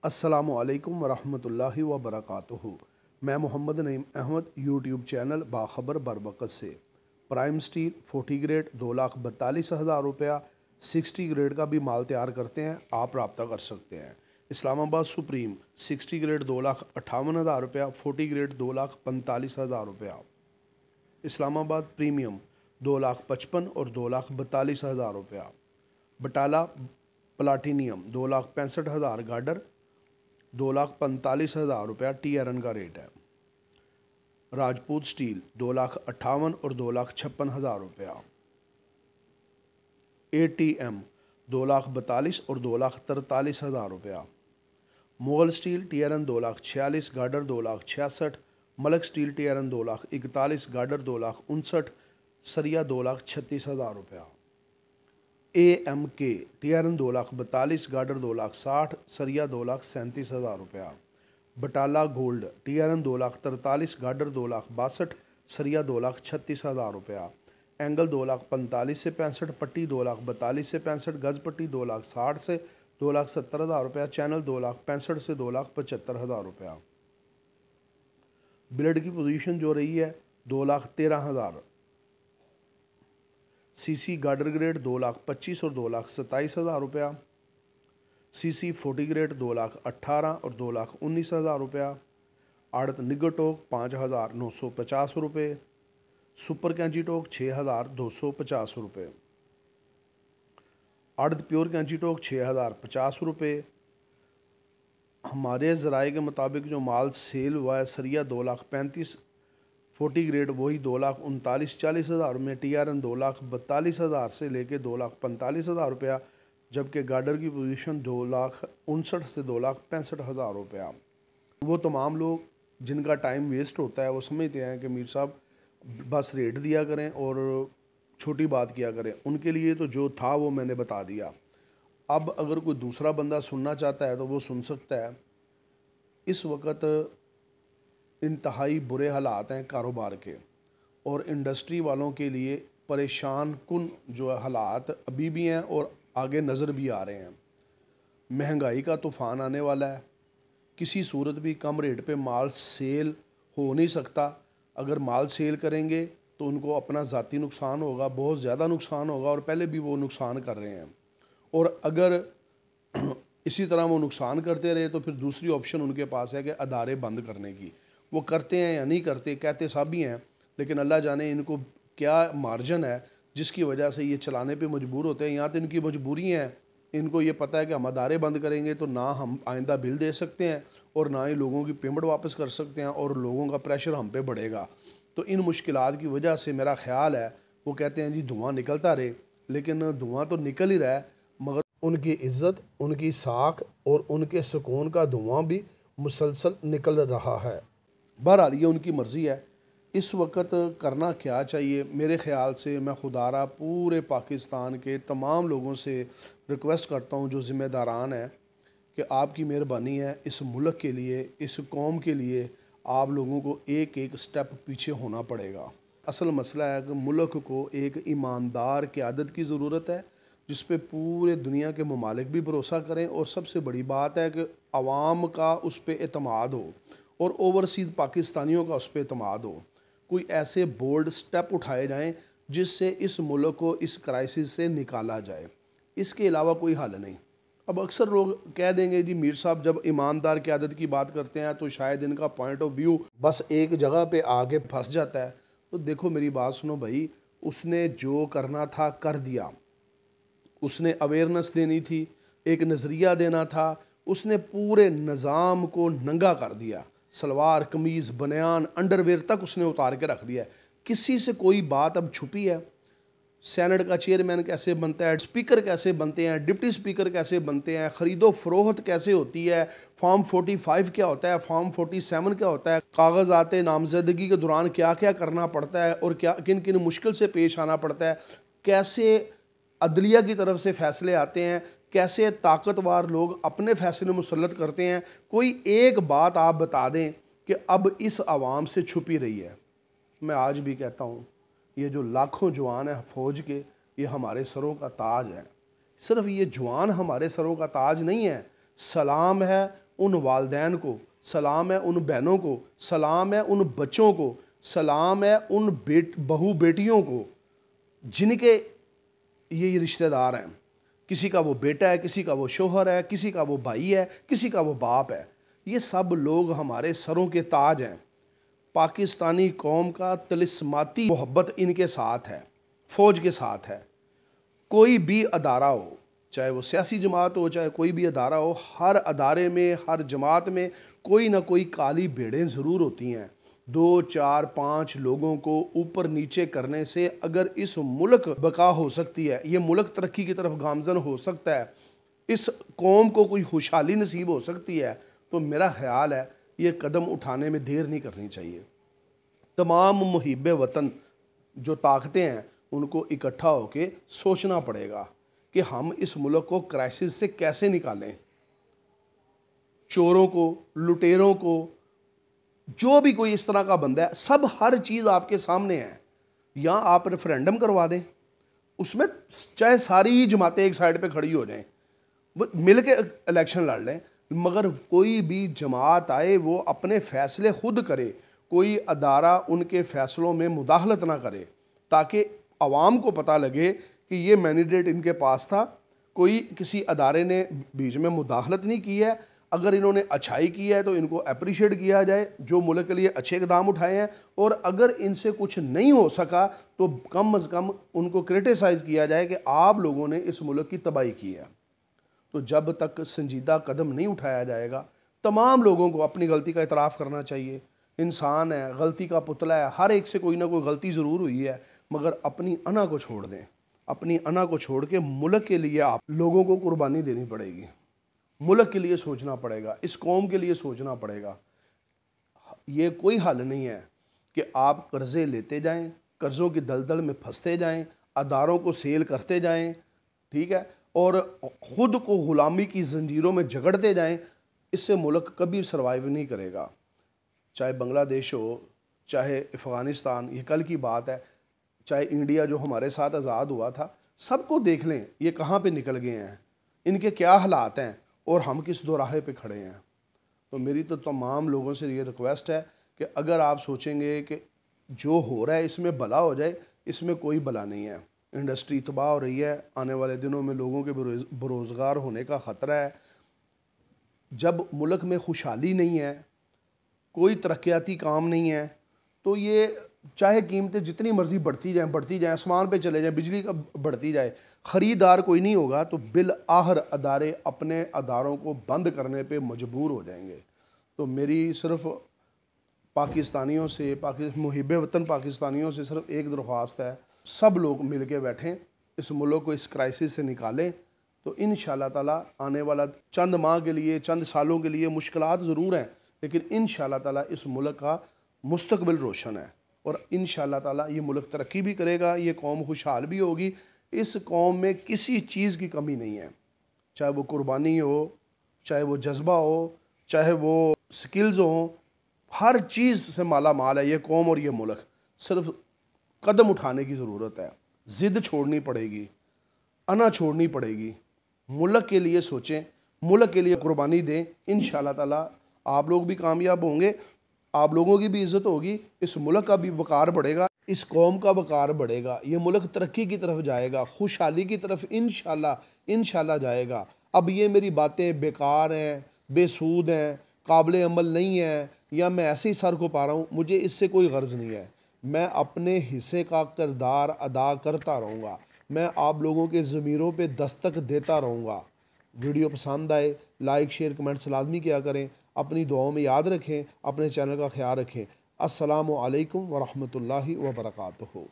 अस्सलामुअलैकुम वरहमतुल्लाहि वबरकातुहू। मैं मोहम्मद नईम अहमद यूट्यूब चैनल बाखबर बरवक़्त से। प्राइम स्टील 40 ग्रेड 2,42,000 रुपया, 60 ग्रेड का भी माल तैयार करते हैं, आप रब्ता कर सकते हैं। इस्लामाबाद सुप्रीम 60 ग्रेड 2,58,000 रुपया, 40 ग्रेड 2,45,000 रुपया। इस्लामाबाद प्रीमियम 2,55,000 और 2,42,000 रुपया। बटाला प्लाटीनियम 2,65,000 गार्डर, 2,45,000 रुपया TRN का रेट है। राजपूत स्टील 2,58,000 और 2,56,000 रुपया। ATM 2,42,000 और 2,43,000 रुपया। Mughal steel TRN 2,46,000 girder 2,66,000। Malak steel TRN 2,41,000 girder 2,59,000, सरिया 2,36,000 रुपया। AMK TRN 2,42,000 गार्डर 2,60,000, सरिया 2,37,000 रुपया। बटाला गोल्ड TRN 2,43,000 गार्डर 2,62,000, सरिया 2,36,000 रुपया। एंगल 2,45,000 से 65, पट्टी 2,42,000 से 65, गज पट्टी 2,60,000 से 2,70,000 रुपया। चैनल 2,65,000 से 2,75,000 रुपया। ब्लेड की पोजीशन जो रही है 2,13,000। CC गार्डर ग्रेड 2,25,000 और 2,27,000 रुपया। CC 40 ग्रेड 2,18,000 और 2,19,000 रुपया। आड़त निगोटोक 5,950 रुपये। सुपर कैंची टोक 6,250 रुपये। आड़त प्योर कैंची टोक 6,050 रुपये। हमारे ज़राए के मुताबिक जो माल सेल हुआ है सरिया 2,35,000, 40 ग्रेड वही 2,39,40,000 में। TRN 2,42,000 से लेके 2,45,000 रुपया, जबकि गार्डर की पोजीशन 2,59,000 से 2,65,000 रुपया। वो तमाम लोग जिनका टाइम वेस्ट होता है वो समझते हैं कि मीर साहब बस रेट दिया करें और छोटी बात किया करें, उनके लिए तो जो था वो मैंने बता दिया। अब अगर कोई दूसरा बंदा सुनना चाहता है तो वो सुन सकता है। इस वक्त इंतहाई बुरे हालात हैं कारोबार के, और इंडस्ट्री वालों के लिए परेशान कुन जो हालात अभी भी हैं और आगे नज़र भी आ रहे हैं। महंगाई का तूफ़ान आने वाला है। किसी सूरत भी कम रेट पे माल सेल हो नहीं सकता। अगर माल सेल करेंगे तो उनको अपना ज़ाती नुकसान होगा, बहुत ज़्यादा नुकसान होगा, और पहले भी वो नुकसान कर रहे हैं। और अगर इसी तरह वो नुकसान करते रहे तो फिर दूसरी ऑप्शन उनके पास है कि अदारे बंद करने की। वो करते हैं या नहीं करते, कहते सब ही हैं, लेकिन अल्लाह जाने इनको क्या मार्जिन है जिसकी वजह से ये चलाने पे मजबूर होते हैं। यहाँ तो इनकी मजबूरी है, इनको ये पता है कि हम अदारे बंद करेंगे तो ना हम आइंदा बिल दे सकते हैं और ना ही लोगों की पेमेंट वापस कर सकते हैं, और लोगों का प्रेशर हम पे बढ़ेगा। तो इन मुश्किलात की वजह से मेरा ख्याल है वो कहते हैं जी धुआं निकलता रहे, लेकिन धुआं तो निकल ही रहा है, मगर उनकी इज़्ज़त, उनकी साख और उनके सुकून का धुआं भी मुसलसल निकल रहा है। बहरहाल ये उनकी मर्ज़ी है। इस वक्त करना क्या चाहिए, मेरे ख़्याल से मैं खुदारा पूरे पाकिस्तान के तमाम लोगों से रिक्वेस्ट करता हूँ जो ज़िम्मेदारान हैं कि आपकी मेहरबानी है, इस मुल्क के लिए, इस कौम के लिए आप लोगों को एक एक स्टेप पीछे होना पड़ेगा। असल मसला है कि मुल्क को एक ईमानदार क़यादत की ज़रूरत है जिस पे पूरे दुनिया के ममालिक भी भरोसा करें, और सबसे बड़ी बात है कि आवाम का उस पर एतमाद हो और ओवरसीज़ पाकिस्तानियों का उस पर एतमाद हो। कोई ऐसे बोल्ड स्टेप उठाए जाएं जिससे इस मुल्क को इस क्राइसिस से निकाला जाए। इसके अलावा कोई हल नहीं। अब अक्सर लोग कह देंगे जी मीर साहब जब ईमानदार क़यादत की बात करते हैं तो शायद इनका पॉइंट ऑफ व्यू बस एक जगह पे आगे फंस जाता है। तो देखो मेरी बात सुनो भाई, उसने जो करना था कर दिया। उसने अवेयरनेस देनी थी, एक नज़रिया देना था, उसने पूरे निज़ाम को नंगा कर दिया। सलवार कमीज़ बनियान अंडरवेयर तक उसने उतार के रख दिया है। किसी से कोई बात अब छुपी है? सेनेट का चेयरमैन कैसे बनता है, स्पीकर कैसे बनते हैं, डिप्टी स्पीकर कैसे बनते हैं, ख़रीदो फरोख्त कैसे होती है, फॉर्म 45 क्या होता है, फॉर्म 47 क्या होता है, कागज़ आते नामजदगी के दौरान क्या क्या करना पड़ता है और क्या किन किन मुश्किल से पेश आना पड़ता है, कैसे अदलिया की तरफ से फ़ैसले आते हैं, कैसे ताकतवर लोग अपने फ़ैसले मुसल्लत करते हैं। कोई एक बात आप बता दें कि अब इस आवाम से छुपी रही है। मैं आज भी कहता हूँ ये जो लाखों जवान हैं फ़ौज के, ये हमारे सरों का ताज है। सिर्फ ये जवान हमारे सरों का ताज नहीं है, सलाम है उन वालदैन को, सलाम है उन बहनों को, सलाम है उन बच्चों को, सलाम है उन बहू बेटियों को जिनके ये रिश्तेदार हैं। किसी का वो बेटा है, किसी का वो शोहर है, किसी का वो भाई है, किसी का वो बाप है। ये सब लोग हमारे सरों के ताज हैं। पाकिस्तानी कौम का तिलिस्माती मोहब्बत इनके साथ है, फ़ौज के साथ है। कोई भी अदारा हो, चाहे वो सियासी जमात हो, चाहे कोई भी अदारा हो, हर अदारे में, हर जमात में कोई ना कोई काली भेड़ें ज़रूर होती हैं। 2, 4, 5 लोगों को ऊपर नीचे करने से अगर इस मुल्क बका हो सकती है, ये मुल्क तरक्की की तरफ गामजन हो सकता है, इस कौम को कोई खुशहाली नसीब हो सकती है, तो मेरा ख्याल है ये कदम उठाने में देर नहीं करनी चाहिए। तमाम मुहिब वतन जो ताकतें हैं उनको इकट्ठा होकर सोचना पड़ेगा कि हम इस मुल्क को क्राइसिस से कैसे निकालें। चोरों को, लुटेरों को, जो भी कोई इस तरह का बंदा है, सब हर चीज़ आपके सामने है। या आप रेफरेंडम करवा दें, उसमें चाहे सारी जमातें एक साइड पे खड़ी हो जाएं, मिल के इलेक्शन लड़ लें, मगर कोई भी जमात आए वो अपने फ़ैसले खुद करे, कोई अदारा उनके फ़ैसलों में मुदाखलत ना करे, ताकि आवाम को पता लगे कि ये मैंडेट इनके पास था, कोई किसी अदारे ने बीच में मुदाखलत नहीं की है। अगर इन्होंने अच्छाई की है तो इनको अप्रिशिएट किया जाए, जो मुल्क के लिए अच्छे इक़दाम उठाए हैं, और अगर इनसे कुछ नहीं हो सका तो कम अज़ कम उनको क्रिटिसाइज़ किया जाए कि आप लोगों ने इस मुल्क की तबाही की है। तो जब तक संजीदा कदम नहीं उठाया जाएगा, तमाम लोगों को अपनी गलती का इतराफ़ करना चाहिए। इंसान है, गलती का पुतला है, हर एक से कोई ना कोई गलती ज़रूर हुई है, मगर अपनी अना को छोड़ दें। अपनी अना को छोड़ के मुल्क के लिए आप लोगों को कुर्बानी देनी पड़ेगी, मुल्क के लिए सोचना पड़ेगा, इस कौम के लिए सोचना पड़ेगा। ये कोई हल नहीं है कि आप कर्ज़े लेते जाएं, कर्ज़ों की दलदल में फंसते जाएं, अदारों को सेल करते जाएं, ठीक है, और ख़ुद को ग़ुलामी की ज़ंजीरों में जकड़ते जाएं। इससे मुल्क कभी सर्वाइव नहीं करेगा। चाहे बांग्लादेश हो, चाहे अफ़गानिस्तान, ये कल की बात है, चाहे इंडिया जो हमारे साथ आज़ाद हुआ था, सबको देख लें ये कहाँ पे निकल गए हैं, इनके क्या हालात हैं और हम किस दोराहे पे खड़े हैं। तो मेरी तो तमाम लोगों से ये रिक्वेस्ट है कि अगर आप सोचेंगे कि जो हो रहा है इसमें भला हो जाए, इसमें कोई भला नहीं है। इंडस्ट्री तबाह हो रही है, आने वाले दिनों में लोगों के बेरोज़गार होने का ख़तरा है। जब मुल्क में खुशहाली नहीं है, कोई तरक्याती काम नहीं है, तो ये चाहे कीमतें जितनी मर्ज़ी बढ़ती जाएं, आसमान पे चले जाएं, बिजली का बढ़ती जाए, ख़रीदार कोई नहीं होगा, तो बिल आखिर अदारे अपने अदारों को बंद करने पे मजबूर हो जाएंगे। तो मेरी सिर्फ़ पाकिस्तानियों से, मुहिब वतन पाकिस्तानियों से सिर्फ एक दरख्वास्त है, सब लोग मिल के बैठें, इस मुल्क को इस क्राइसिस से निकालें। तो इंशाअल्लाह ताला आने वाला चंद माह के लिए, चंद सालों के लिए मुश्किलात ज़रूर हैं, लेकिन इंशाअल्लाह ताला इस मुल्क का मुस्तकबिल रोशन है और इंशाअल्लाह ताला ये मुल्क तरक्की भी करेगा, ये कौम खुशहाल भी होगी। इस कौम में किसी चीज़ की कमी नहीं है, चाहे वो कुर्बानी हो, चाहे वो जज्बा हो, चाहे वो स्किल्स हों, हर चीज़ से माला माल है ये कौम और ये मुल्क। सिर्फ कदम उठाने की ज़रूरत है, ज़िद छोड़नी पड़ेगी, अना छोड़नी पड़ेगी, मुल्क के लिए सोचें, मुल्क के लिए कुर्बानी दें। इंशाअल्लाह ताला आप लोग भी कामयाब होंगे, आप लोगों की भी इज़्ज़त होगी, इस मुल्क का भी वक़ार बढ़ेगा, इस कौम का वक़ार बढ़ेगा, ये मुल्क तरक्की की तरफ जाएगा, खुशहाली की तरफ इंशाअल्लाह जाएगा। अब ये मेरी बातें बेकार हैं, बेसूद हैं, काबिल अमल नहीं है, या मैं ऐसे ही सर को पा रहा हूँ, मुझे इससे कोई गर्ज़ नहीं है। मैं अपने हिस्से का किरदार अदा करता रहूँगा, मैं आप लोगों के ज़मीरों पे दस्तक देता रहूँगा। वीडियो पसंद आए, लाइक शेयर कमेंट्स लाजमी किया करें, अपनी दुआओं में याद रखें, अपने चैनल का ख्याल रखें। अस्सलामु अलैकुम व रहमतुल्लाहि व बरकातुहू।